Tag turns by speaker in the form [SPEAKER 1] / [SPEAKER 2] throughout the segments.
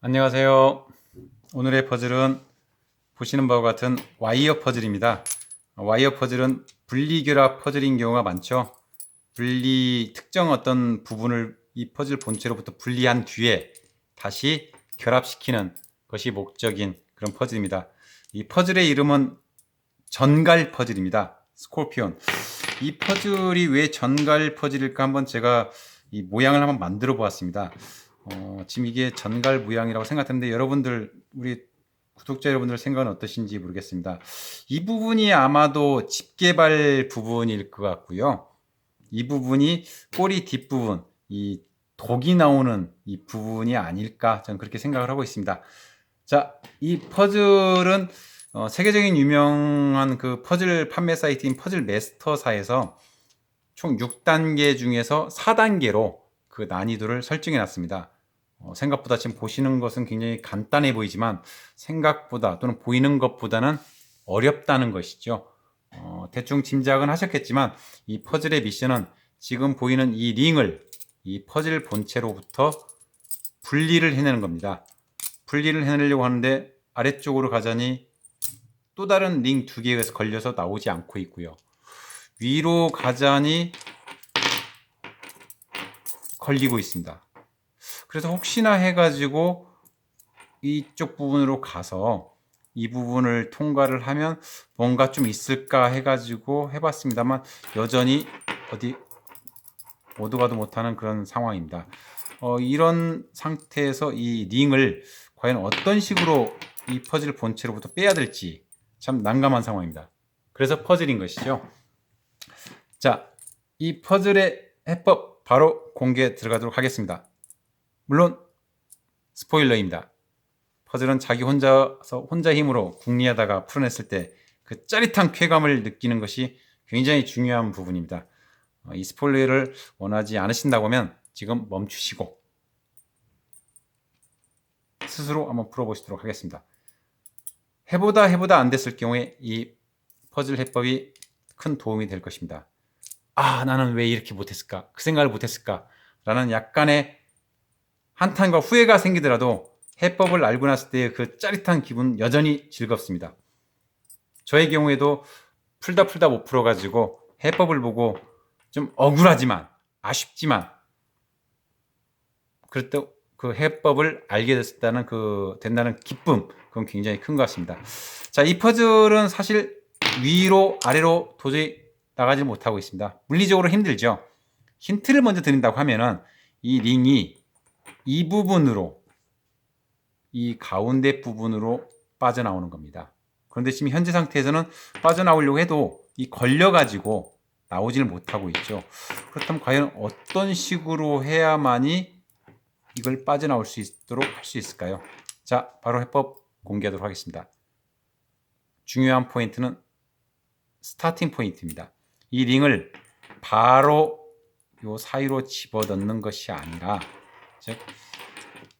[SPEAKER 1] 안녕하세요. 오늘의 퍼즐은 보시는 바와 같은 와이어 퍼즐입니다. 와이어 퍼즐은 분리결합 퍼즐인 경우가 많죠. 특정 어떤 부분을 이 퍼즐 본체로부터 분리한 뒤에 다시 결합시키는 것이 목적인 그런 퍼즐입니다. 이 퍼즐의 이름은 전갈 퍼즐입니다. 스콜피온. 이 퍼즐이 왜 전갈 퍼즐일까 한번 제가 이 모양을 한번 만들어 보았습니다. 지금 이게 전갈 모양이라고 생각했는데 여러분들, 우리 구독자 여러분들 생각은 어떠신지 모르겠습니다. 이 부분이 아마도 집게발 부분일 것 같고요. 이 부분이 꼬리 뒷부분, 이 독이 나오는 이 부분이 아닐까 저는 그렇게 생각을 하고 있습니다. 자, 이 퍼즐은 세계적인 유명한 그 퍼즐 판매 사이트인 퍼즐 매스터사에서 총 6단계 중에서 4단계로 그 난이도를 설정해 놨습니다. 생각보다 지금 보시는 것은 굉장히 간단해 보이지만 생각보다 또는 보이는 것보다는 어렵다는 것이죠. 대충 짐작은 하셨겠지만 이 퍼즐의 미션은 지금 보이는 이 링을 이 퍼즐 본체로부터 분리를 해내는 겁니다. 분리를 해내려고 하는데 아래쪽으로 가자니 또 다른 링 2개에서 걸려서 나오지 않고 있고요. 위로 가자니 걸리고 있습니다. 그래서 혹시나 해가지고 이쪽 부분으로 가서 이 부분을 통과를 하면 뭔가 좀 있을까 해가지고 해봤습니다만 여전히 어디 모두 가도 못하는 그런 상황입니다. 이런 상태에서 이 링을 과연 어떤 식으로 이 퍼즐 본체로부터 빼야 될지 참 난감한 상황입니다. 그래서 퍼즐인 것이죠. 자, 이 퍼즐의 해법 바로 공개 들어가도록 하겠습니다. 물론 스포일러입니다. 퍼즐은 자기 혼자 힘으로 궁리하다가 풀어냈을 때 그 짜릿한 쾌감을 느끼는 것이 굉장히 중요한 부분입니다. 이 스포일러를 원하지 않으신다고 하면 지금 멈추시고 스스로 한번 풀어보시도록 하겠습니다. 해보다 안 됐을 경우에 이 퍼즐 해법이 큰 도움이 될 것입니다. 아, 나는 왜 이렇게 못했을까? 그 생각을 못했을까? 라는 약간의 한탄과 후회가 생기더라도 해법을 알고 났을 때의 그 짜릿한 기분 여전히 즐겁습니다. 저의 경우에도 풀다 못 풀어가지고 해법을 보고 좀 억울하지만 아쉽지만 그럴 때 그 해법을 알게 됐다는 된다는 기쁨, 그건 굉장히 큰 것 같습니다. 자, 이 퍼즐은 사실 위로 아래로 도저히 나가지 못하고 있습니다. 물리적으로 힘들죠. 힌트를 먼저 드린다고 하면은 이 링이 이 부분으로, 이 가운데 부분으로 빠져나오는 겁니다. 그런데 지금 현재 상태에서는 빠져나오려고 해도 이 걸려가지고 나오지를 못하고 있죠. 그렇다면 과연 어떤 식으로 해야만이 이걸 빠져나올 수 있도록 할 수 있을까요? 자, 바로 해법 공개하도록 하겠습니다. 중요한 포인트는 스타팅 포인트입니다. 이 링을 바로 요 사이로 집어넣는 것이 아니라, 즉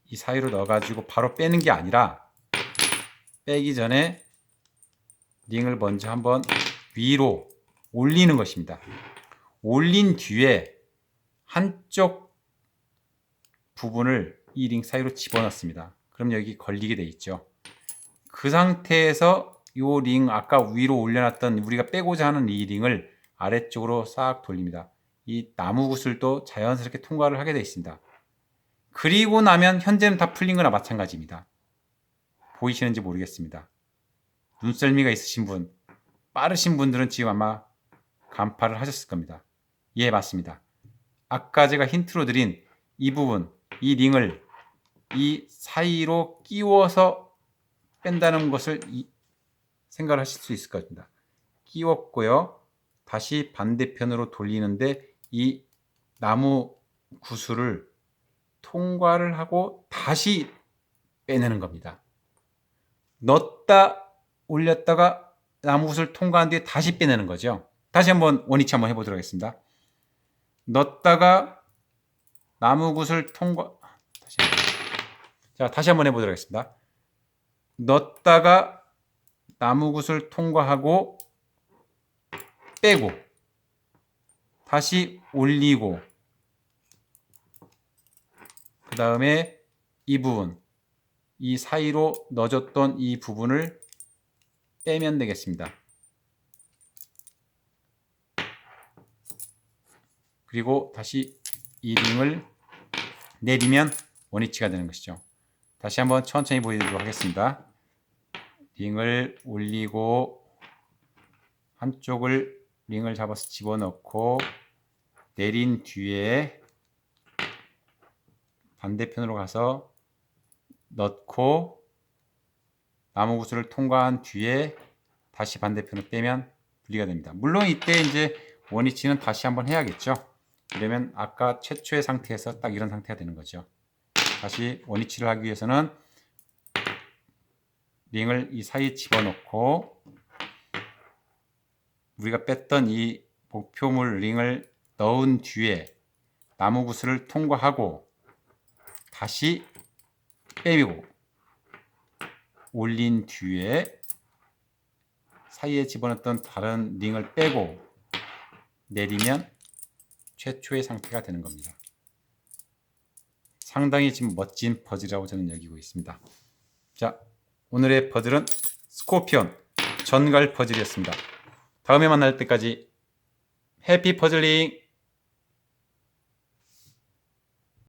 [SPEAKER 1] 이 사이로 넣어가지고 바로 빼는 게 아니라, 빼기 전에 링을 먼저 한번 위로 올리는 것입니다. 올린 뒤에 한쪽 부분을 이 링 사이로 집어넣습니다. 그럼 여기 걸리게 돼 있죠. 그 상태에서 이 링, 아까 위로 올려놨던 우리가 빼고자 하는 이 링을 아래쪽으로 싹 돌립니다. 이 나무 구슬도 자연스럽게 통과를 하게 되어 있습니다. 그리고 나면 현재는 다 풀린 거나 마찬가지입니다. 보이시는지 모르겠습니다. 눈썰미가 있으신 분, 빠르신 분들은 지금 아마 간파를 하셨을 겁니다. 예, 맞습니다. 아까 제가 힌트로 드린 이 부분, 이 링을 이 사이로 끼워서 뺀다는 것을 생각을 하실 수 있을 겁니다. 끼웠고요. 다시 반대편으로 돌리는데 이 나무 구슬을 통과를 하고 다시 빼내는 겁니다. 넣었다 올렸다가 나무 구슬 통과한 뒤에 다시 빼내는 거죠. 다시 한번 원위치 한번 해보도록 하겠습니다. 넣었다가 나무 구슬 통과, 다시 한번 해보도록 하겠습니다. 넣었다가 나무 구슬 통과하고 빼고 다시 올리고, 그 다음에 이 부분 이 사이로 넣어줬던 이 부분을 빼면 되겠습니다. 그리고 다시 이 링을 내리면 원위치가 되는 것이죠. 다시 한번 천천히 보여드리도록 하겠습니다. 링을 올리고 한쪽을 링을 잡아서 집어넣고 내린 뒤에 반대편으로 가서 넣고 나무 구슬을 통과한 뒤에 다시 반대편으로 빼면 분리가 됩니다. 물론 이때 이제 원위치는 다시 한번 해야겠죠. 그러면 아까 최초의 상태에서 딱 이런 상태가 되는 거죠. 다시 원위치를 하기 위해서는 링을 이 사이에 집어넣고 우리가 뺐던 이 목표물 링을 넣은 뒤에 나무 구슬을 통과하고 다시 빼고 올린 뒤에 사이에 집어넣었던 다른 링을 빼고 내리면 최초의 상태가 되는 겁니다. 상당히 지금 멋진 퍼즐이라고 저는 여기고 있습니다. 자, 오늘의 퍼즐은 스코피온 전갈 퍼즐이었습니다. 다음에 만날 때까지 해피 퍼즐링!